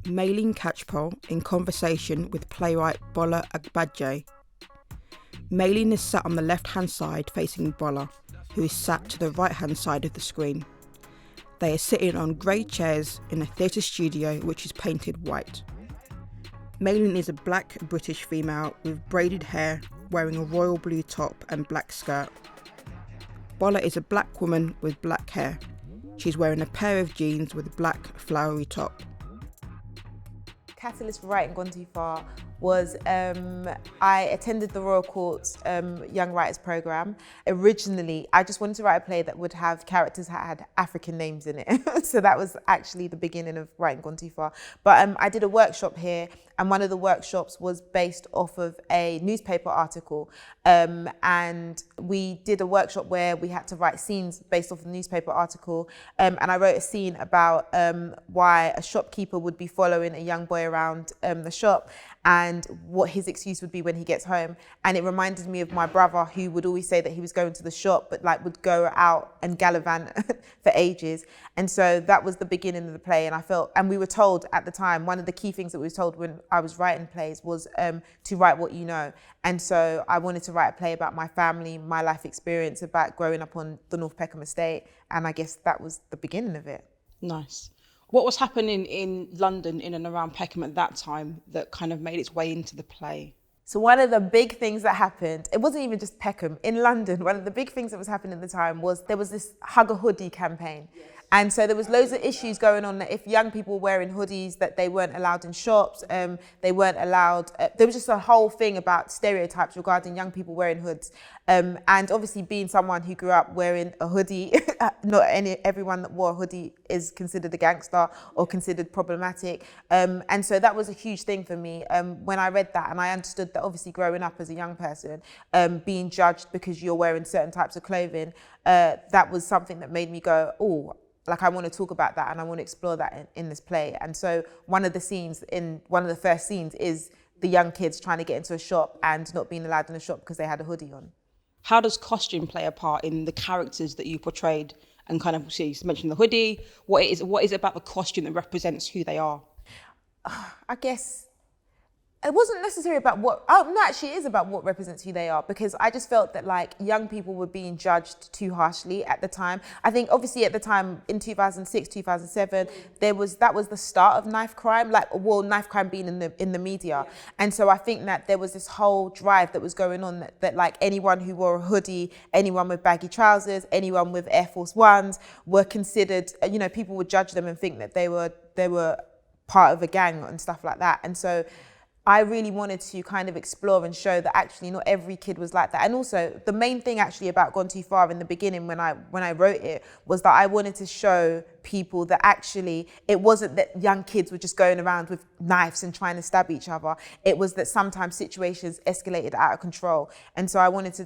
Maylene Catchpole in conversation with playwright Bola Agbaje. Maylene is sat on the left-hand side facing Bola, who is sat to the right-hand side of the screen. They are sitting on grey chairs in a theatre studio which is painted white. Maylene is a black British female with braided hair, wearing a royal blue top and black skirt. Bola is a black woman with black hair. She's wearing a pair of jeans with a black flowery top. Catalyst for writing Gone Too Far was I attended the Royal Court's Young Writers Programme. Originally, I just wanted to write a play that would have characters that had African names in it. So that was actually the beginning of writing Gone Too Far. But I did a workshop here, and one of the workshops was based off of a newspaper article. And we did a workshop where we had to write scenes based off the newspaper article. And I wrote a scene about why a shopkeeper would be following a young boy around the shop, and what his excuse would be when he gets home. And it reminded me of my brother, who would always say that he was going to the shop, but would go out and gallivant for ages. And so that was the beginning of the play. And we were told at the time, one of the key things that we were told when I was writing plays was to write what you know. And so I wanted to write a play about my family, my life experience, about growing up on the North Peckham estate. And I guess that was the beginning of it. Nice. What was happening in London, in and around Peckham at that time, that kind of made its way into the play? So one of the big things that happened, it wasn't even just Peckham, in London, one of the big things that was happening at the time was there was this Hug a Hoodie campaign. Yes. And so there was loads of issues going on that if young people were wearing hoodies, that they weren't allowed in shops, they weren't allowed, there was just a whole thing about stereotypes regarding young people wearing hoods. And obviously being someone who grew up wearing a hoodie, not everyone that wore a hoodie is considered a gangster or considered problematic. And so that was a huge thing for me when I read that, and I understood that obviously growing up as a young person, being judged because you're wearing certain types of clothing, that was something that made me go, oh, I want to talk about that and I want to explore that in this play. And so one of the first scenes is the young kids trying to get into a shop and not being allowed in the shop because they had a hoodie on. How does costume play a part in the characters that you portrayed? And kind of, so you mentioned the hoodie. What is it about the costume that represents who they are? I guess it wasn't necessarily about it is about what represents who they are, because I just felt that young people were being judged too harshly at the time. I think obviously at the time in 2006, 2007, that was the start of knife crime, knife crime being in the media. Yeah. And so I think that there was this whole drive that was going on that anyone who wore a hoodie, anyone with baggy trousers, anyone with Air Force Ones were considered, people would judge them and think that they were part of a gang and stuff like that. And so I really wanted to kind of explore and show that actually not every kid was like that. And also the main thing actually about Gone Too Far in the beginning when I wrote it was that I wanted to show people that actually it wasn't that young kids were just going around with knives and trying to stab each other. It was that sometimes situations escalated out of control. And so I wanted to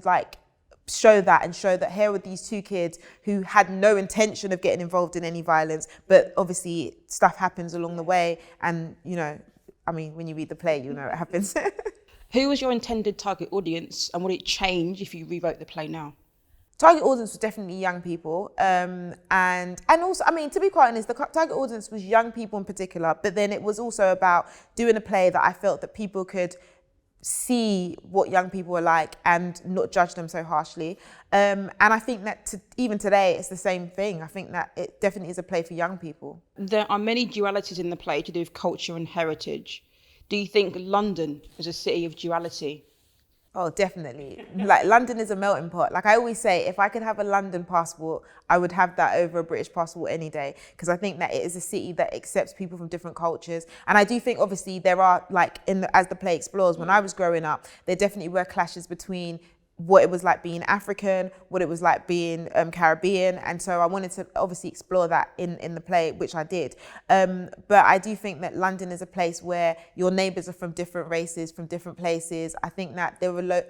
show that here were these two kids who had no intention of getting involved in any violence, but obviously stuff happens along the way, and when you read the play, it happens. Who was your intended target audience, and would it change if you rewrote the play now? Target audience was definitely young people. And also, to be quite honest, the target audience was young people in particular, but then it was also about doing a play that I felt that people could see what young people were like and not judge them so harshly. And I think that even today, it's the same thing. I think that it definitely is a play for young people. There are many dualities in the play to do with culture and heritage. Do you think London is a city of duality? Oh, definitely. London is a melting pot. I always say, if I could have a London passport, I would have that over a British passport any day, because I think that it is a city that accepts people from different cultures. And I do think, obviously, there are, as the play explores, when I was growing up, there definitely were clashes between what it was like being African, what it was like being Caribbean. And so I wanted to obviously explore that in the play, which I did. But I do think that London is a place where your neighbours are from different races, from different places. I think that there were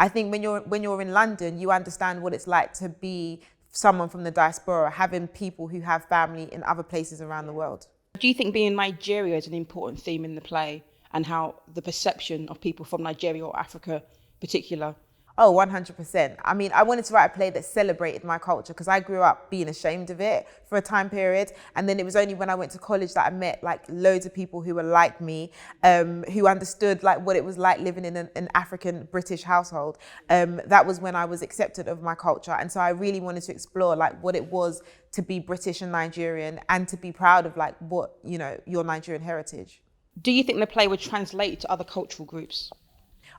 I think when you're in London, you understand what it's like to be someone from the diaspora, having people who have family in other places around the world. Do you think being in Nigeria is an important theme in the play, and how the perception of people from Nigeria or Africa in particular? Oh, 100%. I mean, I wanted to write a play that celebrated my culture because I grew up being ashamed of it for a time period. And then it was only when I went to college that I met like loads of people who were like me, who understood like what it was like living in an African British household. That was when I was accepted of my culture. And so I really wanted to explore like what it was to be British and Nigerian and to be proud of like what, you know, your Nigerian heritage. Do you think the play would translate to other cultural groups?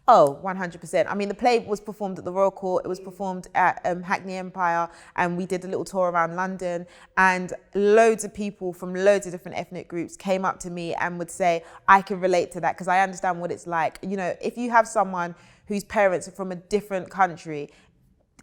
Oh, 100%. I mean, the play was performed at the Royal Court. It was performed at Hackney Empire, and we did a little tour around London. And loads of people from loads of different ethnic groups came up to me and would say, I can relate to that because I understand what it's like. You know, if you have someone whose parents are from a different country,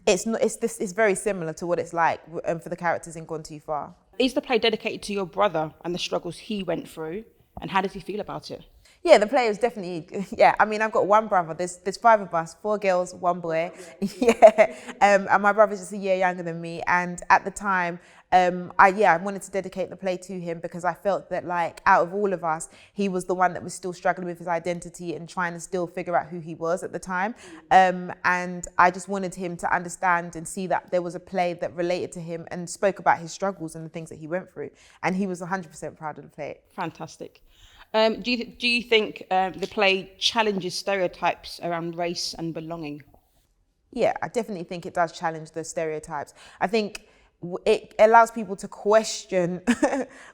it's very similar to what it's like for the characters in Gone Too Far. Is the play dedicated to your brother and the struggles he went through? And how does he feel about it? Yeah, the play was definitely, yeah. I mean, I've got one brother. There's 5 of us, 4 girls, 1 boy. Yeah, and my brother's just a year younger than me. And at the time, I wanted to dedicate the play to him because I felt that, like, out of all of us, he was the one that was still struggling with his identity and trying to still figure out who he was at the time. And I just wanted him to understand and see that there was a play that related to him and spoke about his struggles and the things that he went through. And he was 100% proud of the play. Fantastic. Do you think the play challenges stereotypes around race and belonging? Yeah, I definitely think it does challenge the stereotypes. I think it allows people to question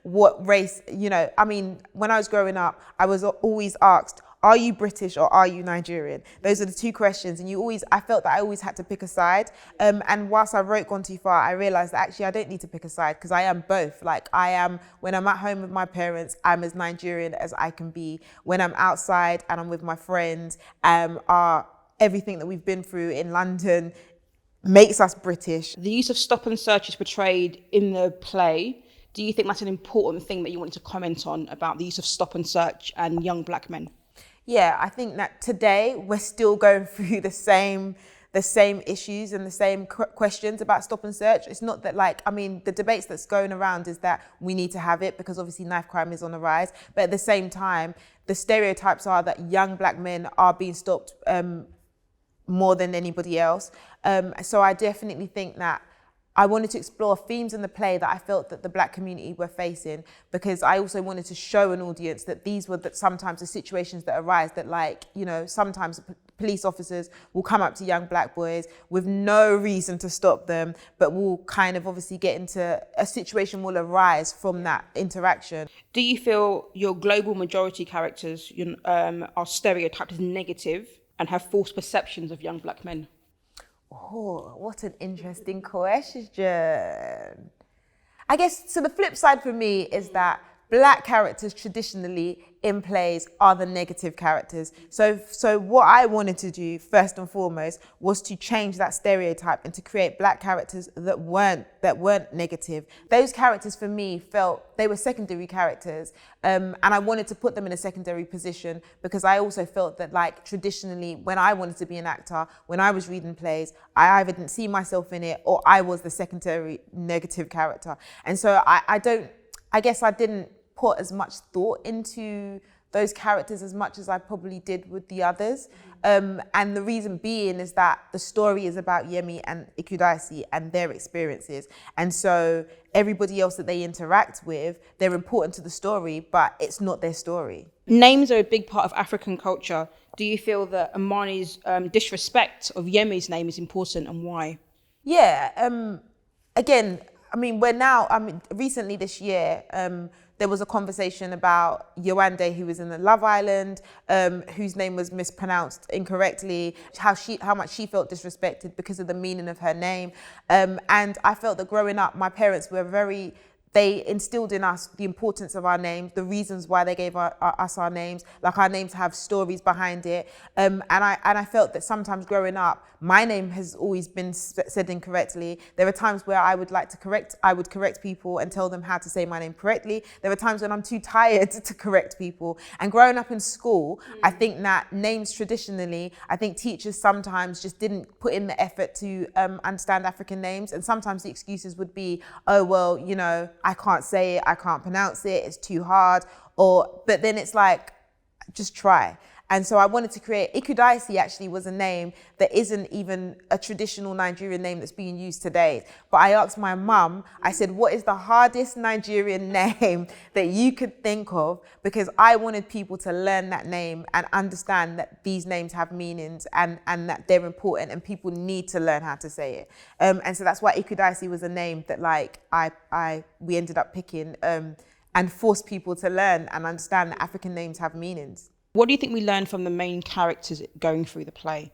what race, you know, I mean, when I was growing up, I was always asked, are you British or are you Nigerian? Those are the 2 questions. And I felt that I always had to pick a side. And whilst I wrote Gone Too Far, I realized that actually I don't need to pick a side because I am both. Like when I'm at home with my parents, I'm as Nigerian as I can be. When I'm outside and I'm with my friends, everything that we've been through in London makes us British. The use of stop and search is portrayed in the play. Do you think that's an important thing that you wanted to comment on about the use of stop and search and young black men? Yeah, I think that today we're still going through the same issues and the same questions about stop and search. It's not that the debates that's going around is that we need to have it because obviously knife crime is on the rise. But at the same time, the stereotypes are that young black men are being stopped more than anybody else. So I definitely think that I wanted to explore themes in the play that I felt that the black community were facing, because I also wanted to show an audience that these were sometimes the situations that arise that sometimes police officers will come up to young black boys with no reason to stop them, but will kind of obviously get into a situation will arise from that interaction. Do you feel your global majority characters are stereotyped as negative and have false perceptions of young black men? Oh, what an interesting question. I guess, so the flip side for me is that black characters traditionally in plays are the negative characters. So what I wanted to do first and foremost was to change that stereotype and to create black characters that weren't negative. Those characters for me felt they were secondary characters, and I wanted to put them in a secondary position because I also felt that traditionally when I wanted to be an actor, when I was reading plays, I either didn't see myself in it or I was the secondary negative character. And so I guess I didn't put as much thought into those characters as much as I probably did with the others. And the reason being is that the story is about Yemi and Ikudaisi and their experiences. And so everybody else that they interact with, they're important to the story, but it's not their story. Names are a big part of African culture. Do you feel that Amani's disrespect of Yemi's name is important, and why? Yeah, again, recently this year, there was a conversation about Yewande, who was in the Love Island, whose name was mispronounced incorrectly, how much she felt disrespected because of the meaning of her name. And I felt that growing up, my parents were they instilled in us the importance of our names, the reasons why they gave us our names, our names have stories behind it. And I felt that sometimes growing up, my name has always been said incorrectly. There are times where I would correct people and tell them how to say my name correctly. There are times when I'm too tired to correct people. And growing up in school, I think that names traditionally, I think teachers sometimes just didn't put in the effort to understand African names. And sometimes the excuses would be, oh, well, I can't say it, I can't pronounce it, it's too hard. But then it's just try. And so I wanted to create, Ikudaisi actually was a name that isn't even a traditional Nigerian name that's being used today. But I asked my mum, I said, what is the hardest Nigerian name that you could think of? Because I wanted people to learn that name and understand that these names have meanings and that they're important and people need to learn how to say it. And so that's why Ikudaisi was a name that like we ended up picking and forced people to learn and understand that African names have meanings. What do you think we learned from the main characters going through the play?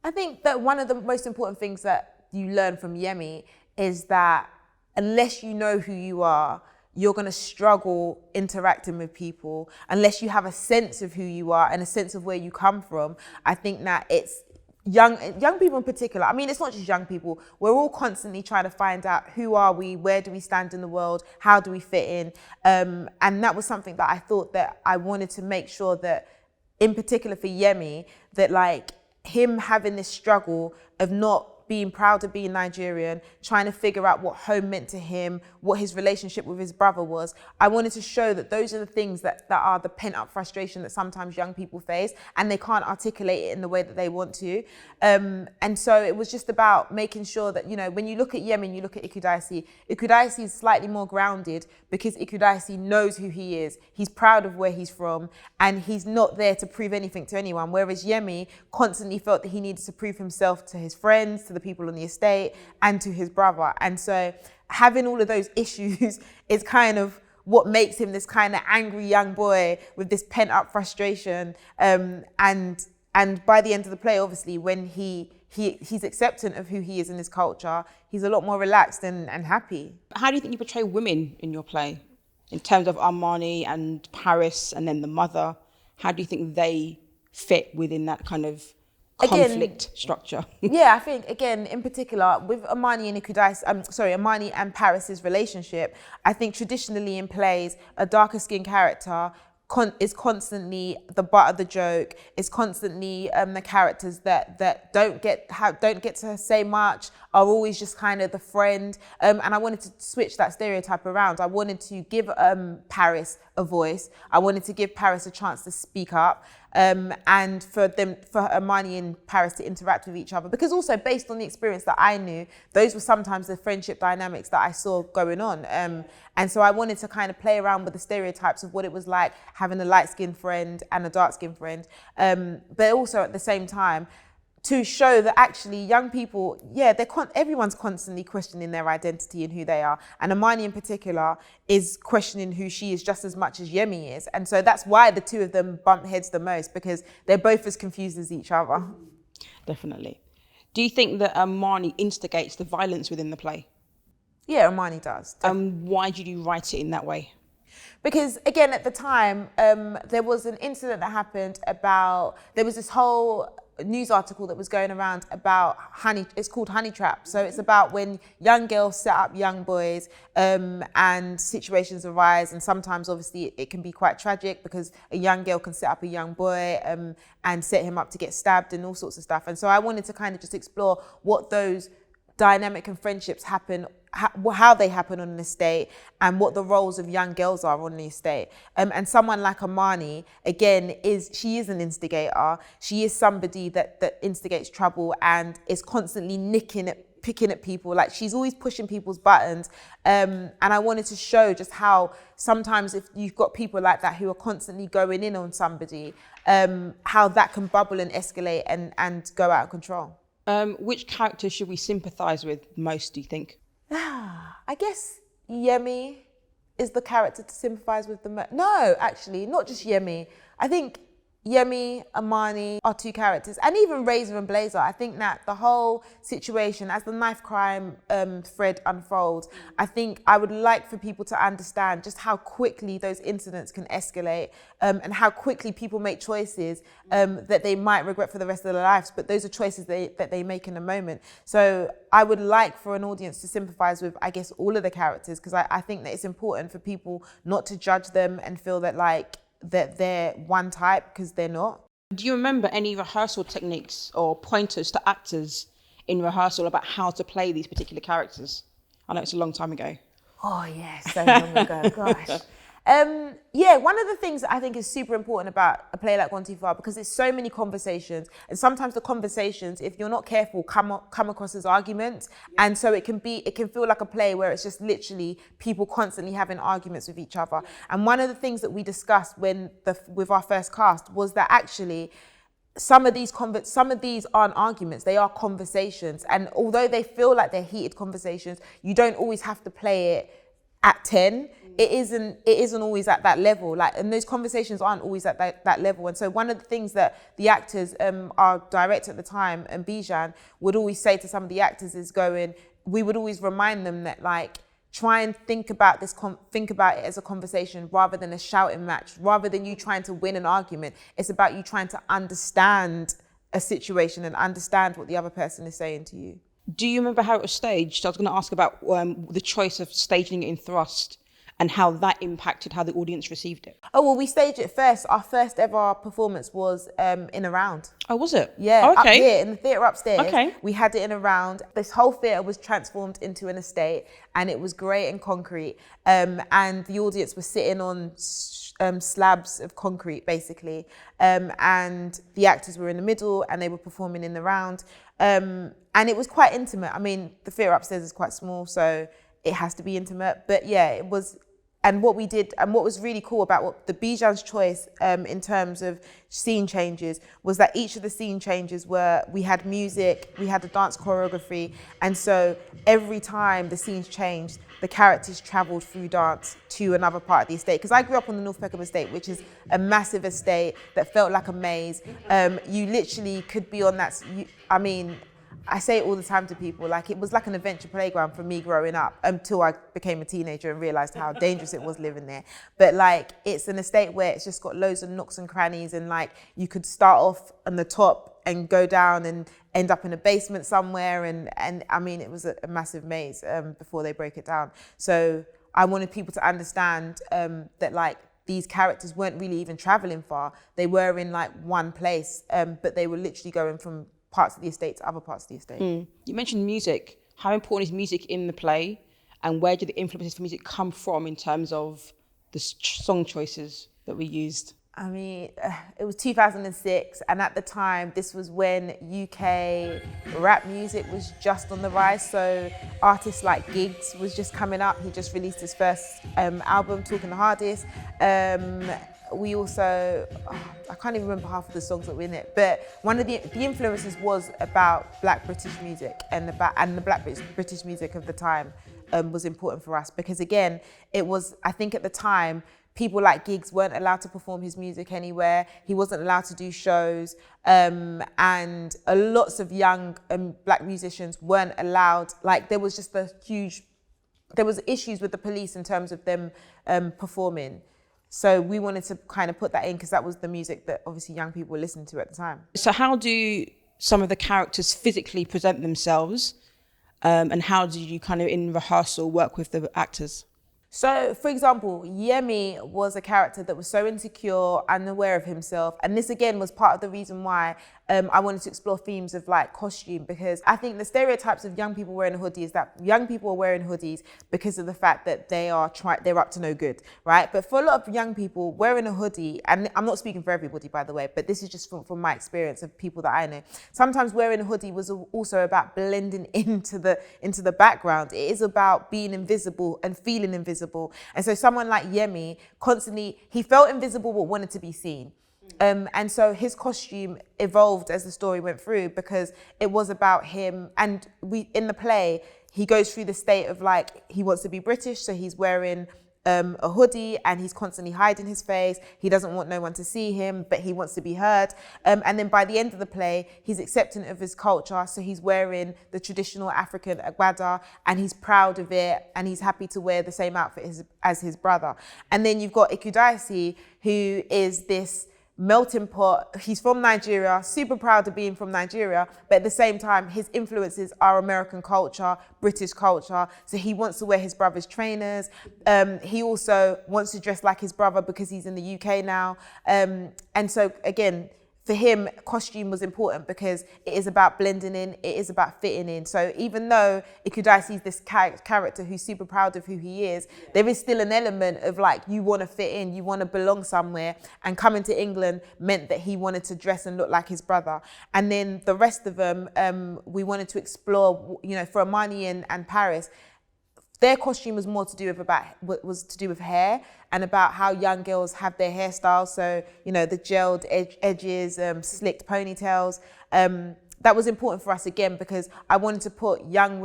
I think that one of the most important things that you learn from Yemi is that unless you know who you are, you're going to struggle interacting with people. Unless you have a sense of who you are and a sense of where you come from, I think that it's young people in particular. I mean, it's not just young people. We're all constantly trying to find out who are we, where do we stand in the world, how do we fit in? And that was something that I thought that I wanted to make sure that, in particular for Yemi, that like him having this struggle of not being proud of being Nigerian, trying to figure out what home meant to him, what his relationship with his brother was. I wanted to show that those are the things that are the pent-up frustration that sometimes young people face, and they can't articulate it in the way that they want to. And so it was just about making sure that, you know, when you look at Yemen, you look at Ikudaisi is slightly more grounded because Ikudaisi knows who he is. He's proud of where he's from, and he's not there to prove anything to anyone. Whereas Yemi constantly felt that he needed to prove himself to his friends, to the people on the estate, and to his brother. And so having all of those issues is kind of what makes him this kind of angry young boy with this pent up frustration. And by the end of the play, obviously, when he's acceptant of who he is in his culture, he's a lot more relaxed and happy. How do you think you portray women in your play? In terms of Amani and Pariss and then the mother, how do you think they fit within that kind of conflict structure? Yeah, I think again, in particular, with Amani and Amani and Pariss's relationship, I think traditionally in plays, a darker skinned character is constantly the butt of the joke, is constantly the characters that don't get to say much, are always just kind of the friend. And I wanted to switch that stereotype around. I wanted to give Pariss a voice. I wanted to give Pariss a chance to speak up. And for Amani and Pariss to interact with each other. Because also based on the experience that I knew, those were sometimes the friendship dynamics that I saw going on. And so I wanted to kind of play around with the stereotypes of what it was like having a light-skinned friend and a dark-skinned friend. But also at the same time, to show that actually young people, everyone's constantly questioning their identity and who they are. And Amani in particular is questioning who she is just as much as Yemi is. And so that's why the two of them bump heads the most, because they're both as confused as each other. Definitely. Do you think that Amani instigates the violence within the play? Yeah, Amani does. Why did you write it in that way? Because again, at the time, there was an incident that happened there was this whole news article that was going around about it's called Honey Trap. So it's about when young girls set up young boys and situations arise. And sometimes obviously it can be quite tragic because a young girl can set up a young boy and set him up to get stabbed and all sorts of stuff. And so I wanted to kind of just explore what those dynamic and friendships happen, how they happen on an estate, and what the roles of young girls are on the estate. And someone like Amani, again, she is an instigator. She is somebody that instigates trouble and is constantly picking at people. Like, she's always pushing people's buttons. And I wanted to show just how sometimes if you've got people like that who are constantly going in on somebody, how that can bubble and escalate and go out of control. Which character should we sympathise with most, do you think? I guess Yemi is the character to sympathise with the most. No, actually, not just Yemi. I think Yemi, Amani are two characters, and even Razor and Blazer. I think that the whole situation, as the knife crime thread unfolds, I think I would like for people to understand just how quickly those incidents can escalate and how quickly people make choices that they might regret for the rest of their lives, but those are choices that they make in a moment. So I would like for an audience to sympathise with, I guess, all of the characters, because I think that it's important for people not to judge them and feel that that they're one type, because they're not. Do you remember any rehearsal techniques or pointers to actors in rehearsal about how to play these particular characters? I know it's a long time ago. Oh yeah, so long ago, gosh. Yeah, one of the things that I think is super important about a play like Gone Too Far, because it's so many conversations, and sometimes the conversations, if you're not careful, come across as arguments, and so it can feel like a play where it's just literally people constantly having arguments with each other. And one of the things that we discussed with our first cast was that actually some of these aren't arguments, they are conversations, and although they feel like they're heated conversations, you don't always have to play it at 10. It isn't always at that level, and those conversations aren't always at that level. And so one of the things that the actors, our director at the time, Bijan, would always say to some of the actors is we would always remind them that try and think about it as a conversation rather than a shouting match, rather than you trying to win an argument. It's about you trying to understand a situation and understand what the other person is saying to you. Do you remember how it was staged? I was going to ask about the choice of staging it in thrust and how that impacted how the audience received it. Oh, well, we staged it first. Our first ever performance was in a round. Oh, was it? Yeah, okay. Up here in the theatre upstairs. Okay. We had it in a round. This whole theatre was transformed into an estate, and it was grey and concrete. And the audience was sitting on slabs of concrete, basically. And the actors were in the middle, and they were performing in the round. And it was quite intimate. I mean, the theatre upstairs is quite small, so it has to be intimate. But yeah, it was. And what we did, and what was really cool about the Bijan's choice in terms of scene changes was that each of the scene changes we had music, we had a dance choreography, and so every time the scenes changed, the characters travelled through dance to another part of the estate. Because I grew up on the North Peckham estate, which is a massive estate that felt like a maze. You literally could be on that. I say it all the time to people, it was like an adventure playground for me growing up until I became a teenager and realised how dangerous it was living there. But it's an estate where it's just got loads of nooks and crannies, and you could start off on the top and go down and end up in a basement somewhere. And I mean, it was a massive maze before they break it down. So I wanted people to understand that these characters weren't really even travelling far. They were in one place, but they were literally going from parts of the estate to other parts of the estate. You mentioned music. How important is music in the play, and where do the influences for music come from in terms of the song choices that we used? I mean, it was 2006, and at the time, this was when UK rap music was just on the rise. So artists like Giggs was just coming up. He just released his first album, Talking the Hardest. We also, I can't even remember half of the songs that were in it, but one of the influences was about Black British music, and the Black British music of the time was important for us, because again, it was, I think at the time, people like Giggs weren't allowed to perform his music anywhere. He wasn't allowed to do shows, and lots of young Black musicians weren't allowed. There was just there was issues with the police in terms of them performing. So we wanted to kind of put that in because that was the music that obviously young people were listening to at the time. So how do some of the characters physically present themselves, and how did you kind of in rehearsal work with the actors? So, for example, Yemi was a character that was so insecure, unaware of himself. And this, again, was part of the reason why I wanted to explore themes of costume, because I think the stereotypes of young people wearing a hoodie is that young people are wearing hoodies because of the fact that they're up to no good, right? But for a lot of young people, wearing a hoodie, and I'm not speaking for everybody, by the way, but this is just from my experience of people that I know. Sometimes wearing a hoodie was also about blending into the background. It is about being invisible and feeling invisible. And so someone like Yemi, constantly, he felt invisible but wanted to be seen. And so his costume evolved as the story went through, because it was about him. And in the play, he goes through the state of he wants to be British, so he's wearing a hoodie and he's constantly hiding his face. He doesn't want no one to see him, but he wants to be heard. And then by the end of the play, he's accepting of his culture. So he's wearing the traditional African agbada, and he's proud of it, and he's happy to wear the same outfit as his brother. And then you've got Ikudaisi, who is this melting pot. He's from Nigeria, super proud of being from Nigeria, but at the same time, his influences are American culture, British culture. So he wants to wear his brother's trainers. He also wants to dress like his brother because he's in the UK now. And so again, for him, costume was important because it is about blending in, it is about fitting in. So even though Ikudai sees this character who's super proud of who he is, there is still an element of like, you want to fit in, you want to belong somewhere. And coming to England meant that he wanted to dress and look like his brother. And then the rest of them, we wanted to explore, you know, for Amani and Pariss, their costume was more to do with hair and about how young girls have their hairstyles. So, you know, the gelled edges, slicked ponytails. That was important for us again, because I wanted to put young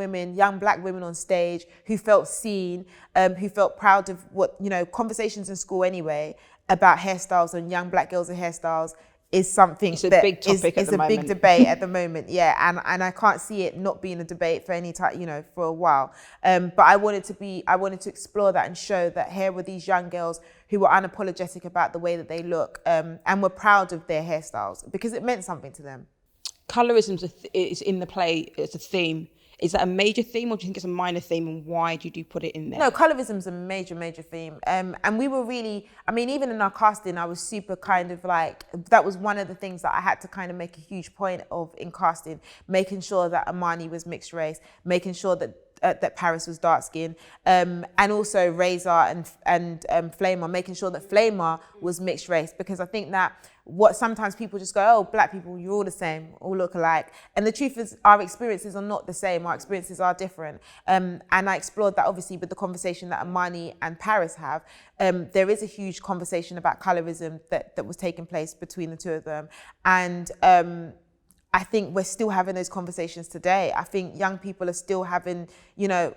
black women on stage who felt seen, who felt proud of what, you know, conversations in school anyway about hairstyles and young black girls and hairstyles is something it's a big topic at the moment. It's a big debate at the moment, yeah, and I can't see it not being a debate for any time, you know, for a while. But I wanted to explore that and show that here were these young girls who were unapologetic about the way that they look, and were proud of their hairstyles because it meant something to them. Colorism is in the play. It's a theme. Is that a major theme, or do you think it's a minor theme, and why did you put it in there? No, colorism's a major theme. And we were really, I mean, even in our casting, I was super kind of like, that was one of the things that I had to kind of make a huge point of in casting, making sure that Amani was mixed race, making sure that Pariss was dark skinned, and also Razor and Flamer, making sure that Flamer was mixed race, because I think that what sometimes people just go, oh, black people, you're all the same, all look alike. And the truth is our experiences are not the same, our experiences are different. And I explored that obviously with the conversation that Amani and Pariss have. There is a huge conversation about colorism that was taking place between the two of them. And I think we're still having those conversations today. I think young people are still having, you know,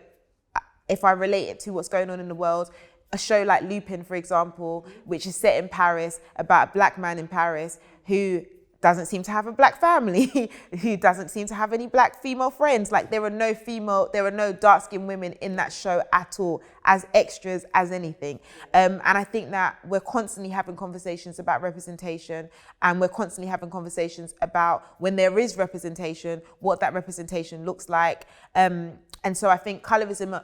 if I relate it to what's going on in the world, a show like Lupin, for example, which is set in Paris, about a black man in Paris who doesn't seem to have a black family, who doesn't seem to have any black female friends. Like there are no dark-skinned women in that show at all, as extras, as anything. And I think that we're constantly having conversations about representation, and we're constantly having conversations about when there is representation, what that representation looks like. And so I think colorism,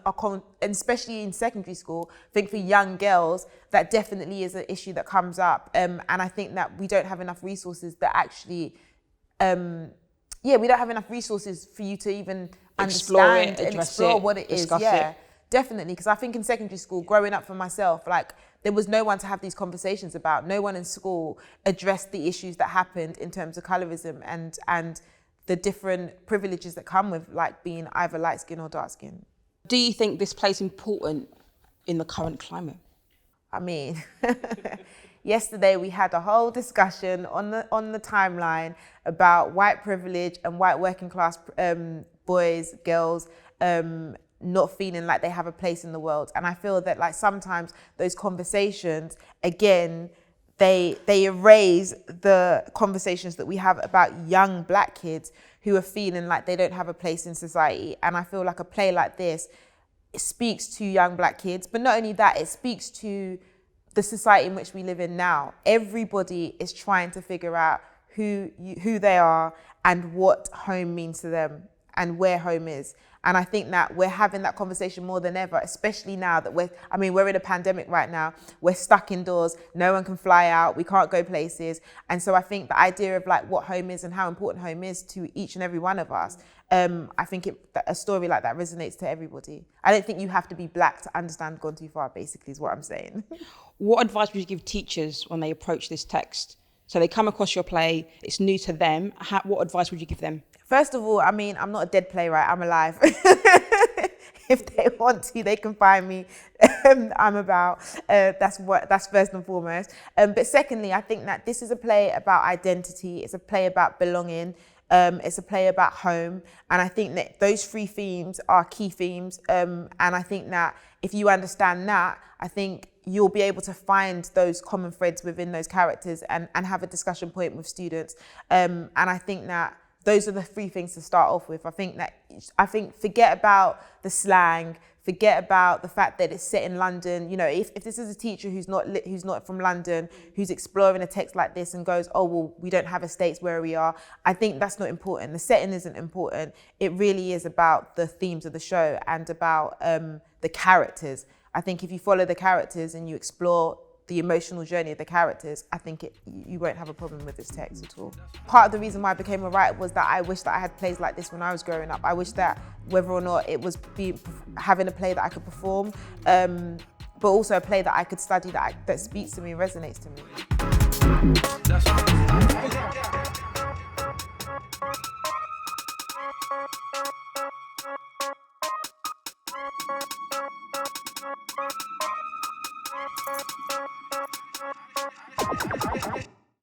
and especially in secondary school, I think for young girls, that definitely is an issue that comes up. And I think that we don't have enough resources that actually, we don't have enough resources for you to even understand and explore what it is. Yeah, definitely. Because I think in secondary school, growing up for myself, like there was no one to have these conversations about. No one in school addressed the issues that happened in terms of colorism and the different privileges that come with like being either light skin or dark skin. Do you think this plays important in the current climate? I mean, yesterday we had a whole discussion on the timeline about white privilege and white working class boys, girls, not feeling like they have a place in the world. And I feel that like sometimes those conversations, again, they erase the conversations that we have about young black kids who are feeling like they don't have a place in society. And I feel like a play like this, it speaks to young black kids, but not only that, it speaks to the society in which we live in now. Everybody is trying to figure out who they are and what home means to them and where home is. And I think that we're having that conversation more than ever, especially now that we're in a pandemic right now. We're stuck indoors. No one can fly out. We can't go places. And so I think the idea of like what home is and how important home is to each and every one of us, I think a story like that resonates to everybody. I don't think you have to be black to understand Gone Too Far, basically, is what I'm saying. What advice would you give teachers when they approach this text? So they come across your play, it's new to them. What advice would you give them? First of all, I mean, I'm not a dead playwright, I'm alive. If they want to, they can find me. I'm about, that's first and foremost. But secondly, I think that this is a play about identity. It's a play about belonging. It's a play about home. And I think that those three themes are key themes. And I think that if you understand that, I think you'll be able to find those common threads within those characters and have a discussion point with students. And I think that those are the three things to start off with. I think forget about the slang, forget about the fact that it's set in London. You know, if this is a teacher who's not from London, who's exploring a text like this and goes, oh, well, we don't have estates where we are, I think that's not important. The setting isn't important. It really is about the themes of the show and about the characters. I think if you follow the characters and you explore the emotional journey of the characters, I think you won't have a problem with this text at all. Part of the reason why I became a writer was that I wish that I had plays like this when I was growing up. I wish that whether or not it was having a play that I could perform, but also a play that I could study that speaks to me and resonates to me.